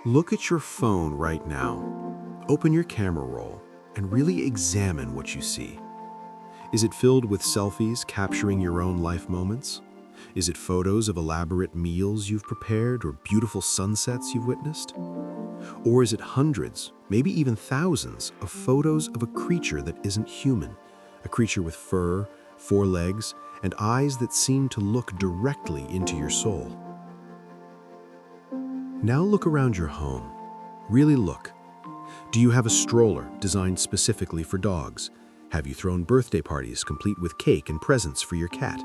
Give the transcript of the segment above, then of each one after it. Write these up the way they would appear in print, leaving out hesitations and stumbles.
Look at your phone right now. Open your camera roll and really examine what you see. Is it filled with selfies capturing your own life moments? Is it photos of elaborate meals you've prepared or beautiful sunsets you've witnessed? Or is it hundreds, maybe even thousands, of photos of a creature that isn't human, a creature with fur, four legs, and eyes that seem to look directly into your soul? Now look around your home. Really look. Do you have a stroller designed specifically for dogs? Have you thrown birthday parties complete with cake and presents for your cat?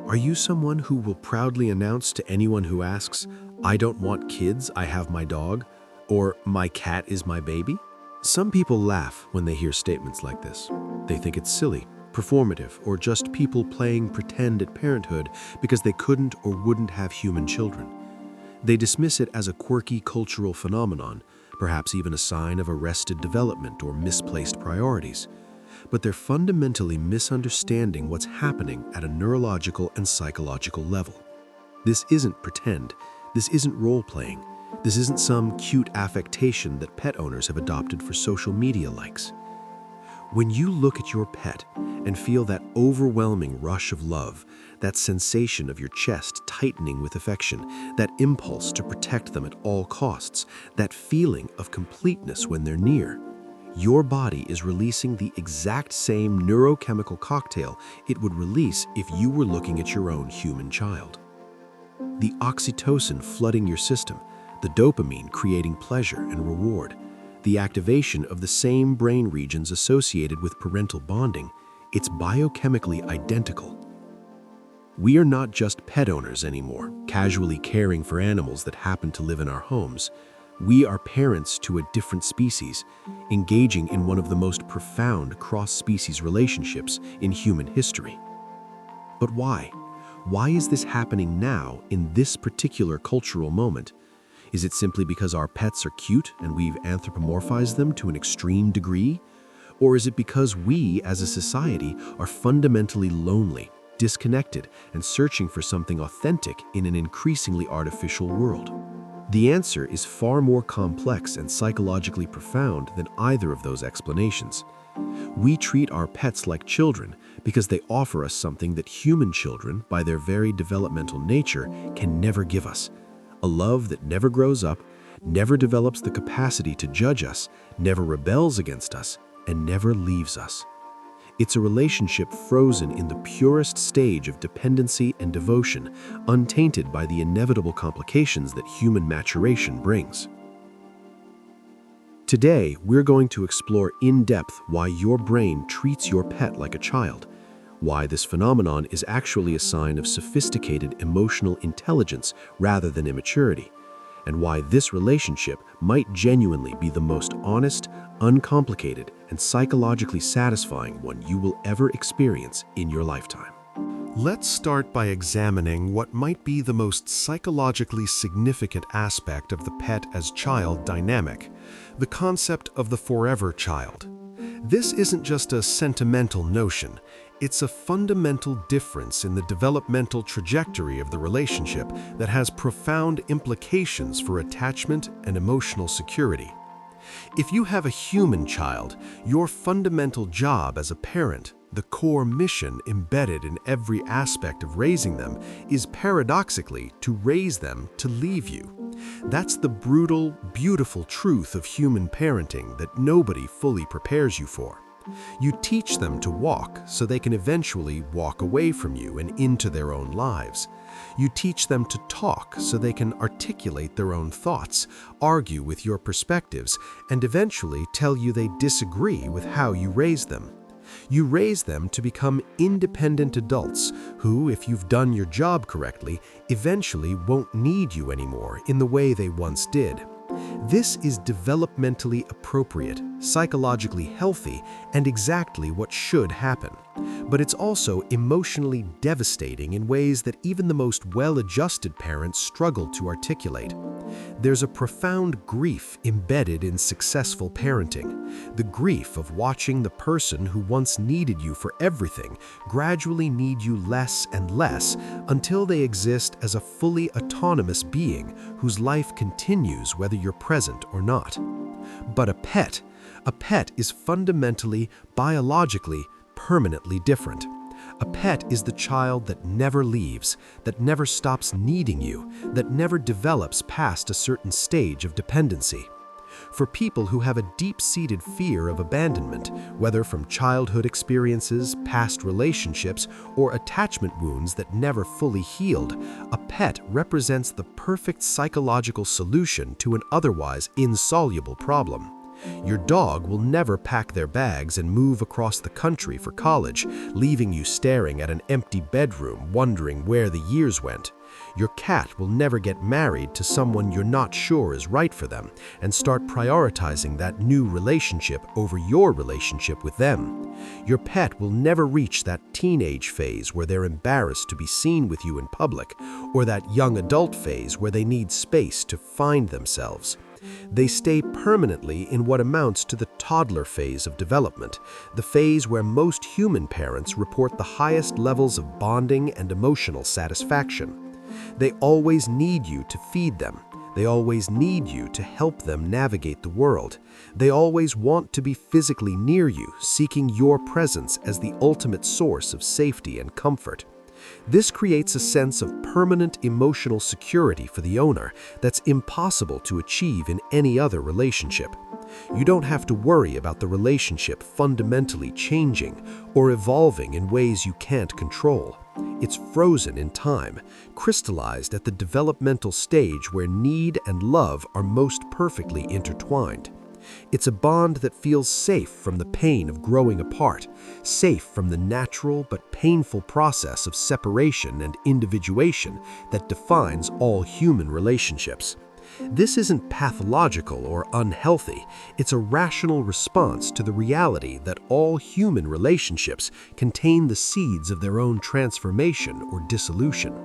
Are you someone who will proudly announce to anyone who asks, "I don't want kids, I have my dog," or "My cat is my baby"? Some people laugh when they hear statements like this. They think it's silly, performative, or just people playing pretend at parenthood because they couldn't or wouldn't have human children. They dismiss it as a quirky cultural phenomenon, perhaps even a sign of arrested development or misplaced priorities. But they're fundamentally misunderstanding what's happening at a neurological and psychological level. This isn't pretend. This isn't role-playing. This isn't some cute affectation that pet owners have adopted for social media likes. When you look at your pet and feel that overwhelming rush of love, that sensation of your chest tightening with affection, that impulse to protect them at all costs, that feeling of completeness when they're near, your body is releasing the exact same neurochemical cocktail it would release if you were looking at your own human child. The oxytocin flooding your system, the dopamine creating pleasure and reward, the activation of the same brain regions associated with parental bonding, it's biochemically identical. We are not just pet owners anymore, casually caring for animals that happen to live in our homes. We are parents to a different species, engaging in one of the most profound cross-species relationships in human history. But why? Why is this happening now in this particular cultural moment? Is it simply because our pets are cute and we've anthropomorphized them to an extreme degree? Or is it because we, as a society, are fundamentally lonely, disconnected, and searching for something authentic in an increasingly artificial world? The answer is far more complex and psychologically profound than either of those explanations. We treat our pets like children because they offer us something that human children, by their very developmental nature, can never give us. A love that never grows up, never develops the capacity to judge us, never rebels against us, and never leaves us. It's a relationship frozen in the purest stage of dependency and devotion, untainted by the inevitable complications that human maturation brings. Today, we're going to explore in depth why your brain treats your pet like a child, why this phenomenon is actually a sign of sophisticated emotional intelligence rather than immaturity, and why this relationship might genuinely be the most honest, uncomplicated, and psychologically satisfying one you will ever experience in your lifetime. Let's start by examining what might be the most psychologically significant aspect of the pet as child dynamic, the concept of the forever child. This isn't just a sentimental notion. It's a fundamental difference in the developmental trajectory of the relationship that has profound implications for attachment and emotional security. If you have a human child, your fundamental job as a parent, the core mission embedded in every aspect of raising them, is paradoxically to raise them to leave you. That's the brutal, beautiful truth of human parenting that nobody fully prepares you for. You teach them to walk so they can eventually walk away from you and into their own lives. You teach them to talk so they can articulate their own thoughts, argue with your perspectives, and eventually tell you they disagree with how you raised them. You raise them to become independent adults who, if you've done your job correctly, eventually won't need you anymore in the way they once did. This is developmentally appropriate, psychologically healthy, and exactly what should happen. But it's also emotionally devastating in ways that even the most well-adjusted parents struggle to articulate. There's a profound grief embedded in successful parenting, the grief of watching the person who once needed you for everything gradually need you less and less until they exist as a fully autonomous being whose life continues whether you're present or not. But a pet is fundamentally, biologically, permanently different. A pet is the child that never leaves, that never stops needing you, that never develops past a certain stage of dependency. For people who have a deep-seated fear of abandonment, whether from childhood experiences, past relationships, or attachment wounds that never fully healed, a pet represents the perfect psychological solution to an otherwise insoluble problem. Your dog will never pack their bags and move across the country for college, leaving you staring at an empty bedroom wondering where the years went. Your cat will never get married to someone you're not sure is right for them and start prioritizing that new relationship over your relationship with them. Your pet will never reach that teenage phase where they're embarrassed to be seen with you in public, or that young adult phase where they need space to find themselves. They stay permanently in what amounts to the toddler phase of development, the phase where most human parents report the highest levels of bonding and emotional satisfaction. They always need you to feed them. They always need you to help them navigate the world. They always want to be physically near you, seeking your presence as the ultimate source of safety and comfort. This creates a sense of permanent emotional security for the owner that's impossible to achieve in any other relationship. You don't have to worry about the relationship fundamentally changing or evolving in ways you can't control. It's frozen in time, crystallized at the developmental stage where need and love are most perfectly intertwined. It's a bond that feels safe from the pain of growing apart, safe from the natural but painful process of separation and individuation that defines all human relationships. This isn't pathological or unhealthy. It's a rational response to the reality that all human relationships contain the seeds of their own transformation or dissolution.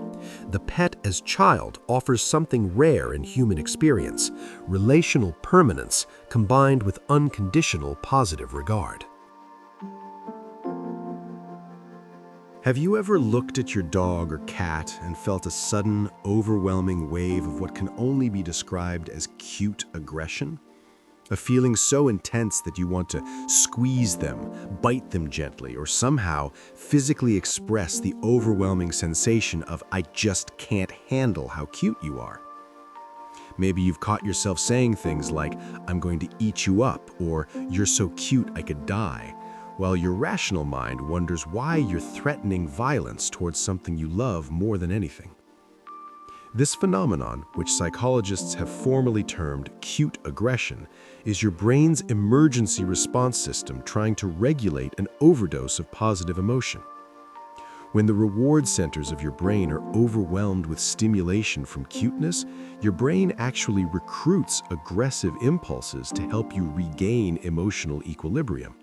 The pet as child offers something rare in human experience: relational permanence combined with unconditional positive regard. Have you ever looked at your dog or cat and felt a sudden, overwhelming wave of what can only be described as cute aggression? A feeling so intense that you want to squeeze them, bite them gently, or somehow physically express the overwhelming sensation of "I just can't handle how cute you are." Maybe you've caught yourself saying things like, "I'm going to eat you up," or "You're so cute I could die," while your rational mind wonders why you're threatening violence towards something you love more than anything. This phenomenon, which psychologists have formally termed cute aggression, is your brain's emergency response system trying to regulate an overdose of positive emotion. When the reward centers of your brain are overwhelmed with stimulation from cuteness, your brain actually recruits aggressive impulses to help you regain emotional equilibrium.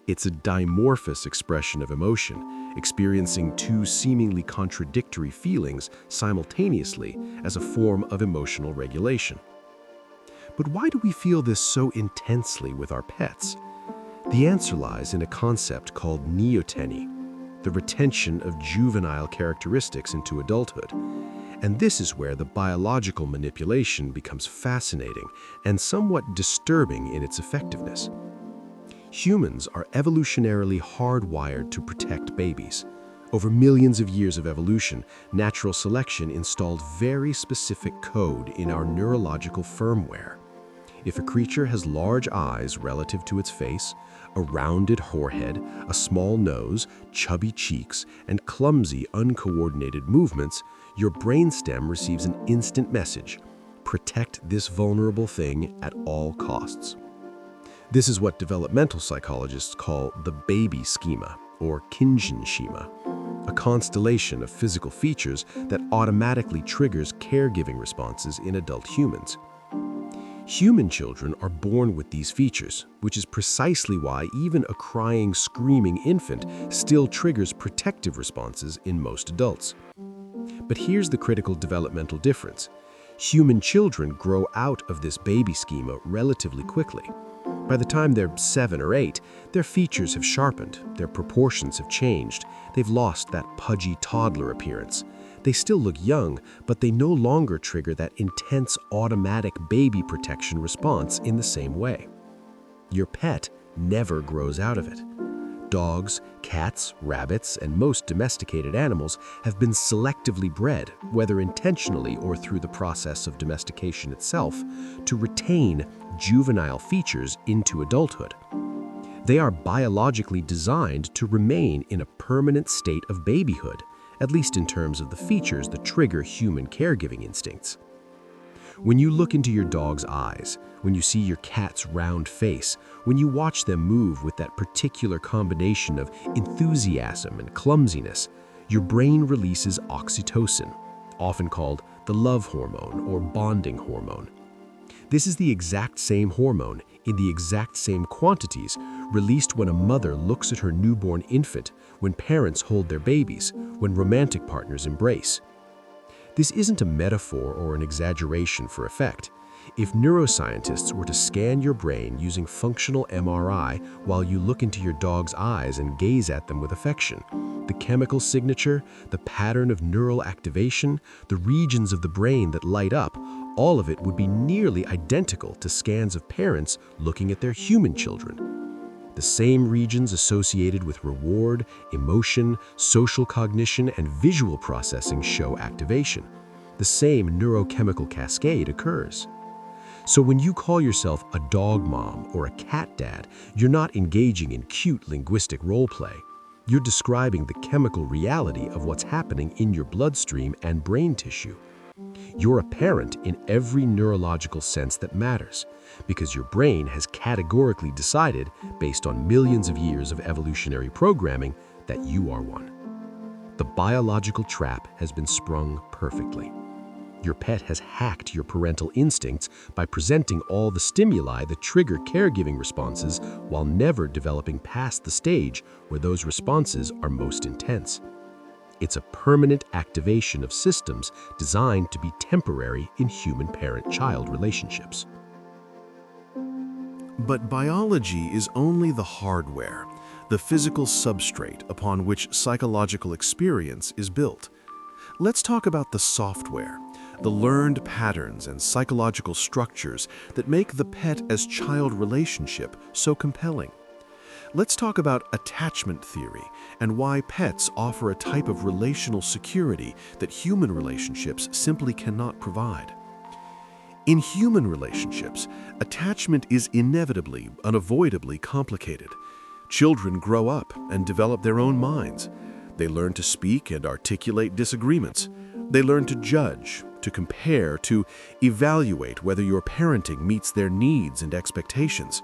It's a dimorphous expression of emotion, experiencing two seemingly contradictory feelings simultaneously as a form of emotional regulation. But why do we feel this so intensely with our pets? The answer lies in a concept called neoteny, the retention of juvenile characteristics into adulthood. And this is where the biological manipulation becomes fascinating and somewhat disturbing in its effectiveness. Humans are evolutionarily hardwired to protect babies. Over millions of years of evolution, natural selection installed very specific code in our neurological firmware. If a creature has large eyes relative to its face, a rounded forehead, a small nose, chubby cheeks, and clumsy, uncoordinated movements, your brainstem receives an instant message: protect this vulnerable thing at all costs. This is what developmental psychologists call the baby schema, or Kinjin schema, a constellation of physical features that automatically triggers caregiving responses in adult humans. Human children are born with these features, which is precisely why even a crying, screaming infant still triggers protective responses in most adults. But here's the critical developmental difference. Human children grow out of this baby schema relatively quickly. By the time they're 7 or 8, their features have sharpened, their proportions have changed, they've lost that pudgy toddler appearance. They still look young, but they no longer trigger that intense automatic baby protection response in the same way. Your pet never grows out of it. Dogs, cats, rabbits, and most domesticated animals have been selectively bred, whether intentionally or through the process of domestication itself, to retain juvenile features into adulthood. They are biologically designed to remain in a permanent state of babyhood, at least in terms of the features that trigger human caregiving instincts. When you look into your dog's eyes, when you see your cat's round face, when you watch them move with that particular combination of enthusiasm and clumsiness, your brain releases oxytocin, often called the love hormone or bonding hormone. This is the exact same hormone, in the exact same quantities, released when a mother looks at her newborn infant, when parents hold their babies, when romantic partners embrace. This isn't a metaphor or an exaggeration for effect. If neuroscientists were to scan your brain using functional MRI while you look into your dog's eyes and gaze at them with affection, the chemical signature, the pattern of neural activation, the regions of the brain that light up, all of it would be nearly identical to scans of parents looking at their human children. The same regions associated with reward, emotion, social cognition, and visual processing show activation. The same neurochemical cascade occurs. So when you call yourself a dog mom or a cat dad, you're not engaging in cute linguistic role play. You're describing the chemical reality of what's happening in your bloodstream and brain tissue. You're a parent in every neurological sense that matters, because your brain has categorically decided, based on millions of years of evolutionary programming, that you are one. The biological trap has been sprung perfectly. Your pet has hacked your parental instincts by presenting all the stimuli that trigger caregiving responses while never developing past the stage where those responses are most intense. It's a permanent activation of systems designed to be temporary in human parent-child relationships. But biology is only the hardware, the physical substrate upon which psychological experience is built. Let's talk about the software, the learned patterns and psychological structures that make the pet as child relationship so compelling. Let's talk about attachment theory and why pets offer a type of relational security that human relationships simply cannot provide. In human relationships, attachment is inevitably, unavoidably complicated. Children grow up and develop their own minds. They learn to speak and articulate disagreements. They learn to judge, to compare, to evaluate whether your parenting meets their needs and expectations.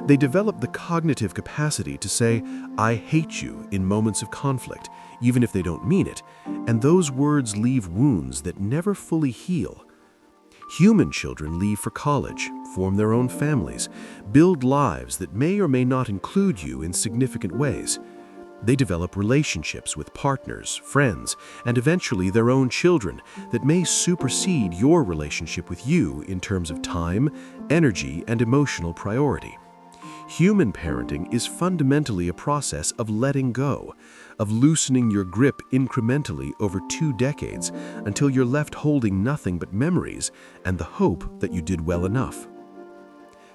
They develop the cognitive capacity to say, "I hate you," in moments of conflict, even if they don't mean it, and those words leave wounds that never fully heal. Human children leave for college, form their own families, build lives that may or may not include you in significant ways. They develop relationships with partners, friends, and eventually their own children that may supersede your relationship with you in terms of time, energy, and emotional priority. Human parenting is fundamentally a process of letting go, of loosening your grip incrementally over 2 decades until you're left holding nothing but memories and the hope that you did well enough.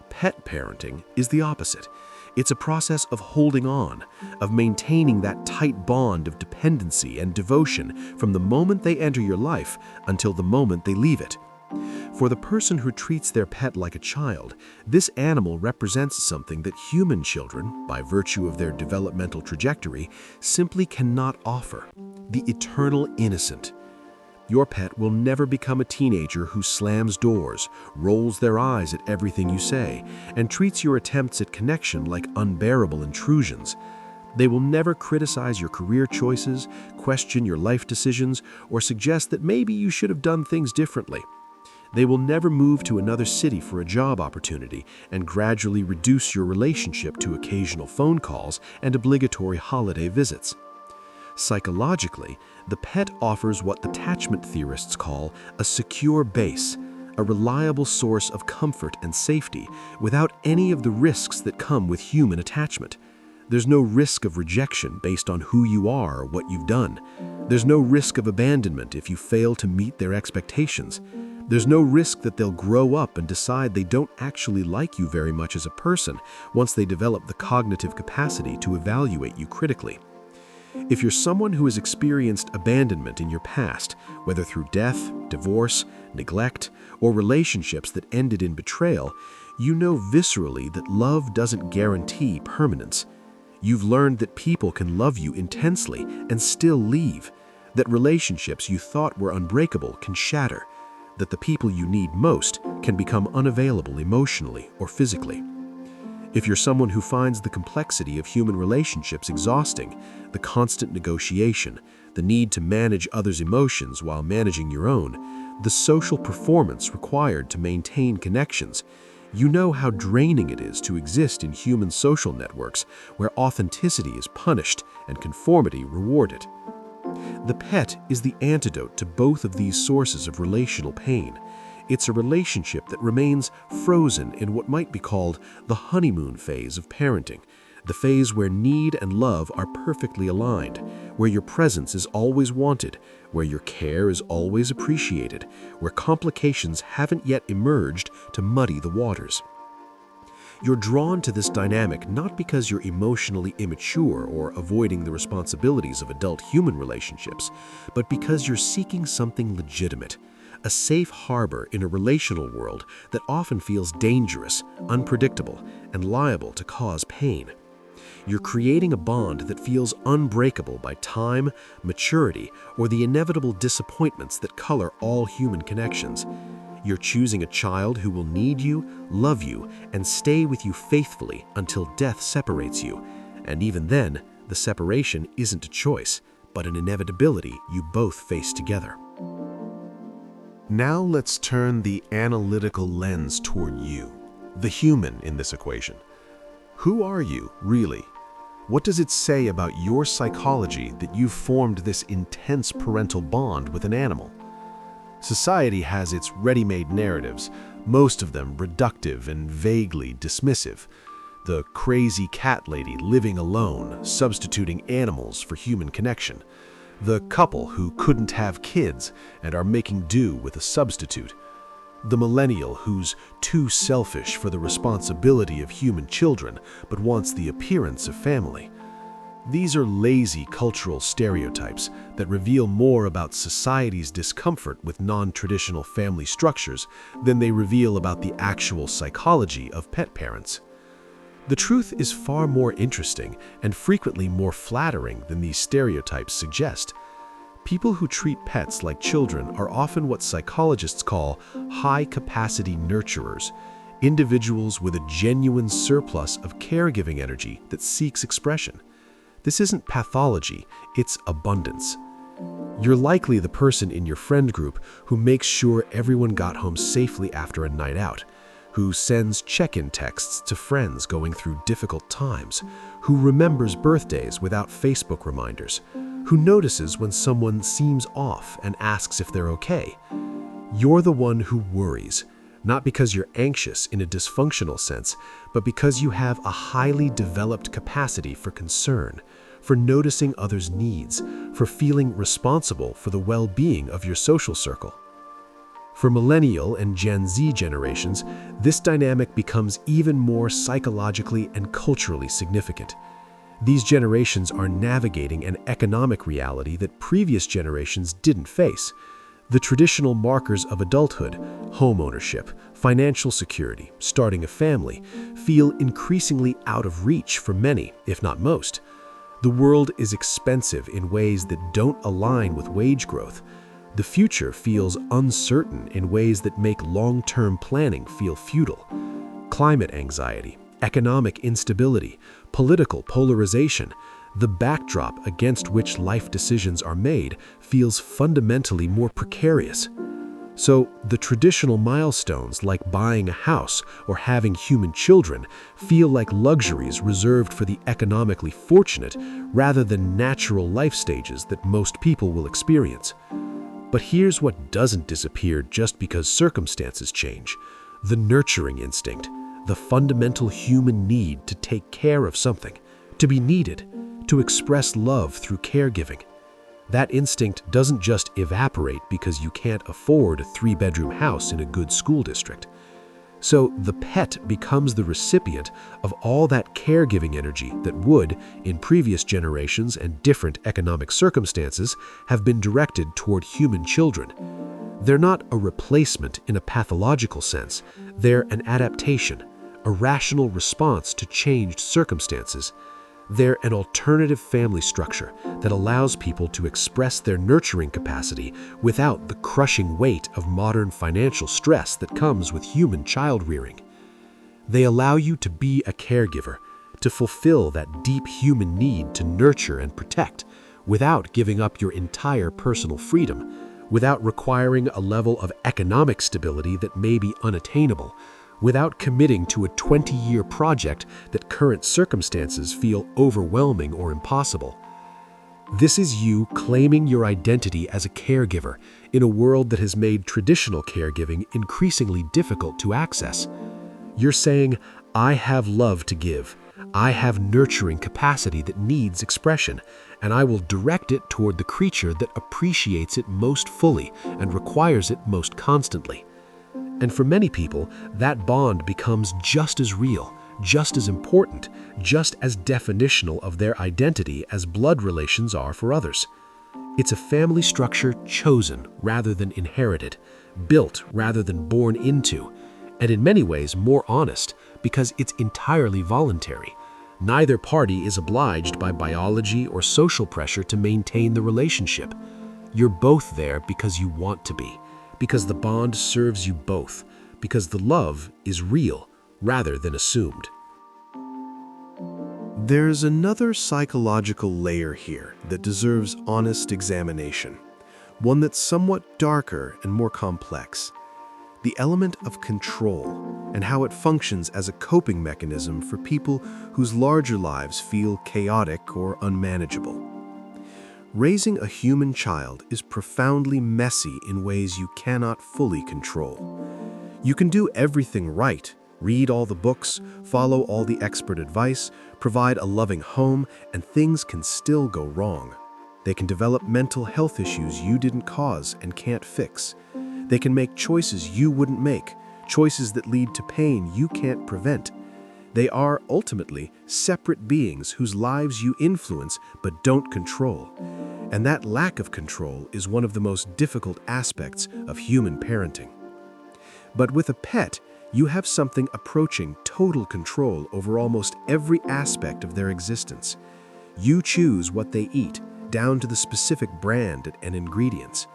Pet parenting is the opposite. It's a process of holding on, of maintaining that tight bond of dependency and devotion from the moment they enter your life until the moment they leave it. For the person who treats their pet like a child, this animal represents something that human children, by virtue of their developmental trajectory, simply cannot offer: the eternal innocent. Your pet will never become a teenager who slams doors, rolls their eyes at everything you say, and treats your attempts at connection like unbearable intrusions. They will never criticize your career choices, question your life decisions, or suggest that maybe you should have done things differently. They will never move to another city for a job opportunity and gradually reduce your relationship to occasional phone calls and obligatory holiday visits. Psychologically, the pet offers what attachment theorists call a secure base, a reliable source of comfort and safety without any of the risks that come with human attachment. There's no risk of rejection based on who you are or what you've done. There's no risk of abandonment if you fail to meet their expectations. There's no risk that they'll grow up and decide they don't actually like you very much as a person once they develop the cognitive capacity to evaluate you critically. If you're someone who has experienced abandonment in your past, whether through death, divorce, neglect, or relationships that ended in betrayal, you know viscerally that love doesn't guarantee permanence. You've learned that people can love you intensely and still leave, that relationships you thought were unbreakable can shatter, that the people you need most can become unavailable emotionally or physically. If you're someone who finds the complexity of human relationships exhausting, the constant negotiation, the need to manage others' emotions while managing your own, the social performance required to maintain connections, you know how draining it is to exist in human social networks where authenticity is punished and conformity rewarded. The pet is the antidote to both of these sources of relational pain. It's a relationship that remains frozen in what might be called the honeymoon phase of parenting, the phase where need and love are perfectly aligned, where your presence is always wanted, where your care is always appreciated, where complications haven't yet emerged to muddy the waters. You're drawn to this dynamic not because you're emotionally immature or avoiding the responsibilities of adult human relationships, but because you're seeking something legitimate, a safe harbor in a relational world that often feels dangerous, unpredictable, and liable to cause pain. You're creating a bond that feels unbreakable by time, maturity, or the inevitable disappointments that color all human connections. You're choosing a child who will need you, love you, and stay with you faithfully until death separates you. And even then, the separation isn't a choice, but an inevitability you both face together. Now let's turn the analytical lens toward you, the human in this equation. Who are you, really? What does it say about your psychology that you've formed this intense parental bond with an animal? Society has its ready-made narratives, most of them reductive and vaguely dismissive. The crazy cat lady living alone, substituting animals for human connection. The couple who couldn't have kids and are making do with a substitute. The millennial who's too selfish for the responsibility of human children but wants the appearance of family. These are lazy cultural stereotypes that reveal more about society's discomfort with non-traditional family structures than they reveal about the actual psychology of pet parents. The truth is far more interesting and frequently more flattering than these stereotypes suggest. People who treat pets like children are often what psychologists call high-capacity nurturers, individuals with a genuine surplus of caregiving energy that seeks expression. This isn't pathology, it's abundance. You're likely the person in your friend group who makes sure everyone got home safely after a night out, who sends check-in texts to friends going through difficult times, who remembers birthdays without Facebook reminders, who notices when someone seems off and asks if they're okay. You're the one who worries, not because you're anxious in a dysfunctional sense, but because you have a highly developed capacity for concern, for noticing others' needs, for feeling responsible for the well-being of your social circle. For Millennial and Gen Z generations, this dynamic becomes even more psychologically and culturally significant. These generations are navigating an economic reality that previous generations didn't face. The traditional markers of adulthood, home ownership, financial security, starting a family, feel increasingly out of reach for many, if not most. The world is expensive in ways that don't align with wage growth. The future feels uncertain in ways that make long-term planning feel futile. Climate anxiety, economic instability, political polarization, the backdrop against which life decisions are made feels fundamentally more precarious. So the traditional milestones like buying a house or having human children feel like luxuries reserved for the economically fortunate rather than natural life stages that most people will experience. But here's what doesn't disappear just because circumstances change: the nurturing instinct, the fundamental human need to take care of something, to be needed, to express love through caregiving. That instinct doesn't just evaporate because you can't afford a 3-bedroom house in a good school district. So the pet becomes the recipient of all that caregiving energy that would, in previous generations and different economic circumstances, have been directed toward human children. They're not a replacement in a pathological sense. They're an adaptation, a rational response to changed circumstances. They're an alternative family structure that allows people to express their nurturing capacity without the crushing weight of modern financial stress that comes with human child rearing. They allow you to be a caregiver, to fulfill that deep human need to nurture and protect, without giving up your entire personal freedom, without requiring a level of economic stability that may be unattainable, without committing to a 20-year project that current circumstances feel overwhelming or impossible. This is you claiming your identity as a caregiver in a world that has made traditional caregiving increasingly difficult to access. You're saying, I have love to give. I have nurturing capacity that needs expression, and I will direct it toward the creature that appreciates it most fully and requires it most constantly. And for many people, that bond becomes just as real, just as important, just as definitional of their identity as blood relations are for others. It's a family structure chosen rather than inherited, built rather than born into, and in many ways more honest because it's entirely voluntary. Neither party is obliged by biology or social pressure to maintain the relationship. You're both there because you want to be, because the bond serves you both, because the love is real rather than assumed. There's another psychological layer here that deserves honest examination, one that's somewhat darker and more complex. The element of control and how it functions as a coping mechanism for people whose larger lives feel chaotic or unmanageable. Raising a human child is profoundly messy in ways you cannot fully control. You can do everything right, read all the books, follow all the expert advice, provide a loving home, and things can still go wrong. They can develop mental health issues you didn't cause and can't fix. They can make choices you wouldn't make, choices that lead to pain you can't prevent. They are ultimately separate beings whose lives you influence but don't control. And that lack of control is one of the most difficult aspects of human parenting. But with a pet, you have something approaching total control over almost every aspect of their existence. You choose what they eat, down to the specific brand and ingredients.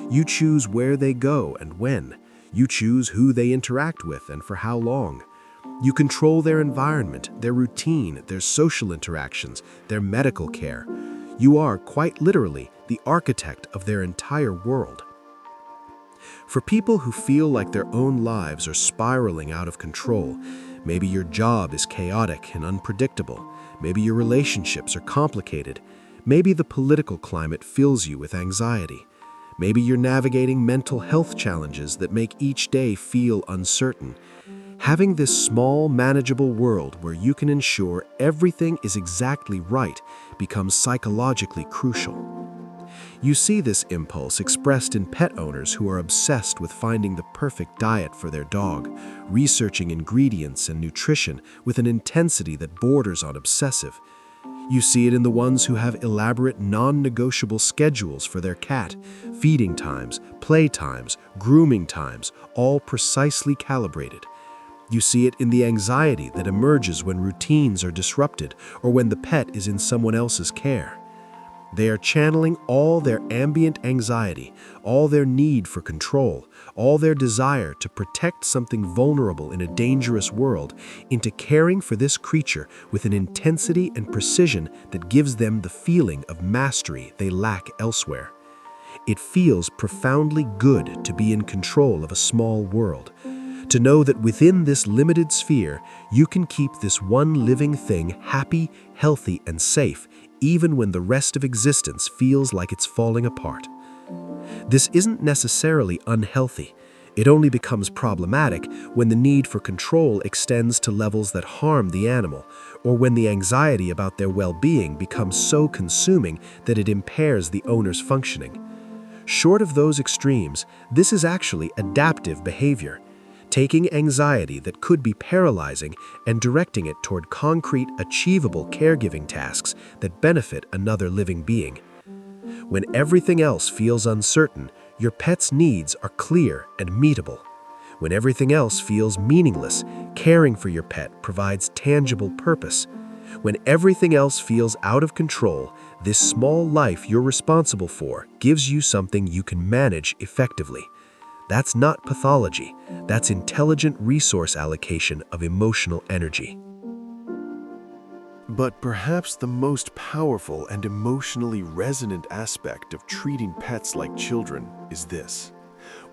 You choose where they go and when. You choose who they interact with and for how long. You control their environment, their routine, their social interactions, their medical care. You are, quite literally, the architect of their entire world. For people who feel like their own lives are spiraling out of control, maybe your job is chaotic and unpredictable, maybe your relationships are complicated, maybe the political climate fills you with anxiety, maybe you're navigating mental health challenges that make each day feel uncertain. Having this small, manageable world where you can ensure everything is exactly right becomes psychologically crucial. You see this impulse expressed in pet owners who are obsessed with finding the perfect diet for their dog, researching ingredients and nutrition with an intensity that borders on obsessive. You see it in the ones who have elaborate, non-negotiable schedules for their cat, feeding times, play times, grooming times, all precisely calibrated. You see it in the anxiety that emerges when routines are disrupted or when the pet is in someone else's care. They are channeling all their ambient anxiety, all their need for control, all their desire to protect something vulnerable in a dangerous world into caring for this creature with an intensity and precision that gives them the feeling of mastery they lack elsewhere. It feels profoundly good to be in control of a small world, to know that within this limited sphere, you can keep this one living thing happy, healthy, and safe, even when the rest of existence feels like it's falling apart. This isn't necessarily unhealthy. It only becomes problematic when the need for control extends to levels that harm the animal, or when the anxiety about their well-being becomes so consuming that it impairs the owner's functioning. Short of those extremes, this is actually adaptive behavior, taking anxiety that could be paralyzing and directing it toward concrete, achievable caregiving tasks that benefit another living being. When everything else feels uncertain, your pet's needs are clear and meetable. When everything else feels meaningless, caring for your pet provides tangible purpose. When everything else feels out of control, this small life you're responsible for gives you something you can manage effectively. That's not pathology. That's intelligent resource allocation of emotional energy. But perhaps the most powerful and emotionally resonant aspect of treating pets like children is this.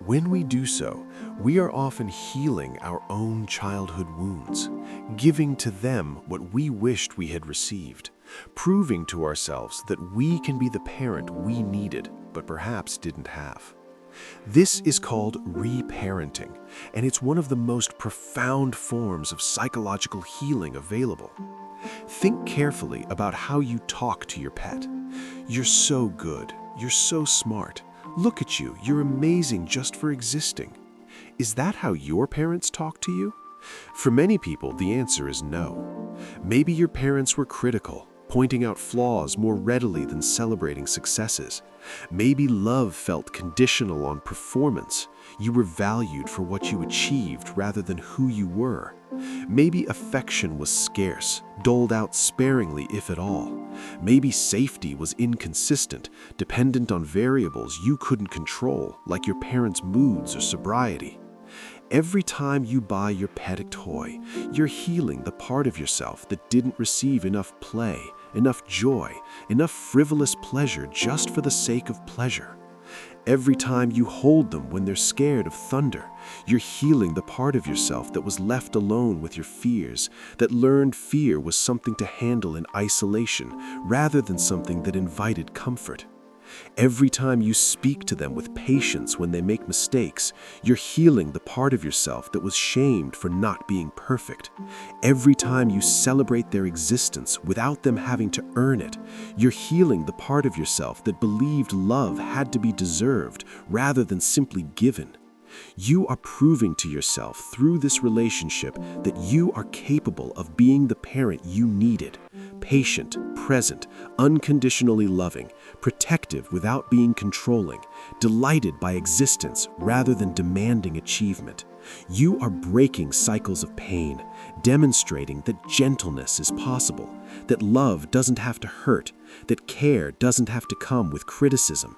When we do so, we are often healing our own childhood wounds, giving to them what we wished we had received, proving to ourselves that we can be the parent we needed but perhaps didn't have. This is called reparenting, and it's one of the most profound forms of psychological healing available. Think carefully about how you talk to your pet. You're so good. You're so smart. Look at you. You're amazing just for existing. Is that how your parents talk to you? For many people, the answer is no. Maybe your parents were critical, pointing out flaws more readily than celebrating successes. Maybe love felt conditional on performance. You were valued for what you achieved rather than who you were. Maybe affection was scarce, doled out sparingly if at all. Maybe safety was inconsistent, dependent on variables you couldn't control, like your parents' moods or sobriety. Every time you buy your pet a toy, you're healing the part of yourself that didn't receive enough play, enough joy, enough frivolous pleasure just for the sake of pleasure. Every time you hold them when they're scared of thunder, you're healing the part of yourself that was left alone with your fears, that learned fear was something to handle in isolation rather than something that invited comfort. Every time you speak to them with patience when they make mistakes, you're healing the part of yourself that was shamed for not being perfect. Every time you celebrate their existence without them having to earn it, you're healing the part of yourself that believed love had to be deserved rather than simply given. You are proving to yourself through this relationship that you are capable of being the parent you needed. Patient, present, unconditionally loving, protective without being controlling, delighted by existence rather than demanding achievement. You are breaking cycles of pain, demonstrating that gentleness is possible, that love doesn't have to hurt, that care doesn't have to come with criticism.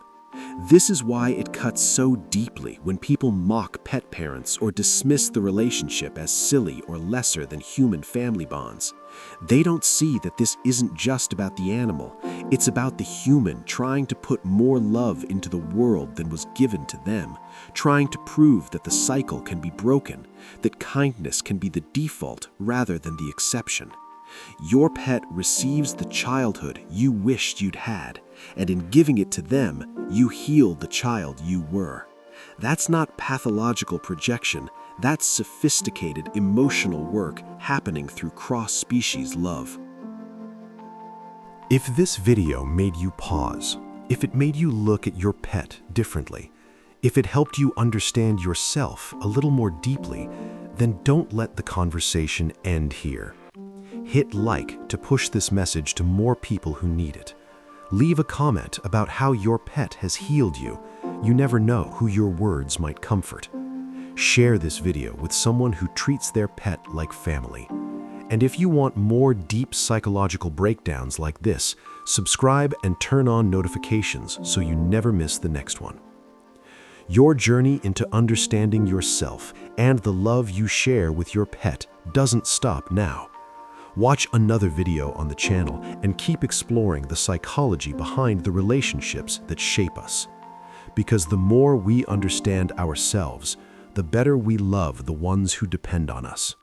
This is why it cuts so deeply when people mock pet parents or dismiss the relationship as silly or lesser than human family bonds. They don't see that this isn't just about the animal, it's about the human trying to put more love into the world than was given to them, trying to prove that the cycle can be broken, that kindness can be the default rather than the exception. Your pet receives the childhood you wished you'd had, and in giving it to them, you heal the child you were. That's not pathological projection, that's sophisticated emotional work happening through cross-species love. If this video made you pause, if it made you look at your pet differently, if it helped you understand yourself a little more deeply, then don't let the conversation end here. Hit like to push this message to more people who need it. Leave a comment about how your pet has healed you. You never know who your words might comfort. Share this video with someone who treats their pet like family. And if you want more deep psychological breakdowns like this, subscribe and turn on notifications so you never miss the next one. Your journey into understanding yourself and the love you share with your pet doesn't stop now. Watch another video on the channel and keep exploring the psychology behind the relationships that shape us. because the more we understand ourselves, the better we love the ones who depend on us.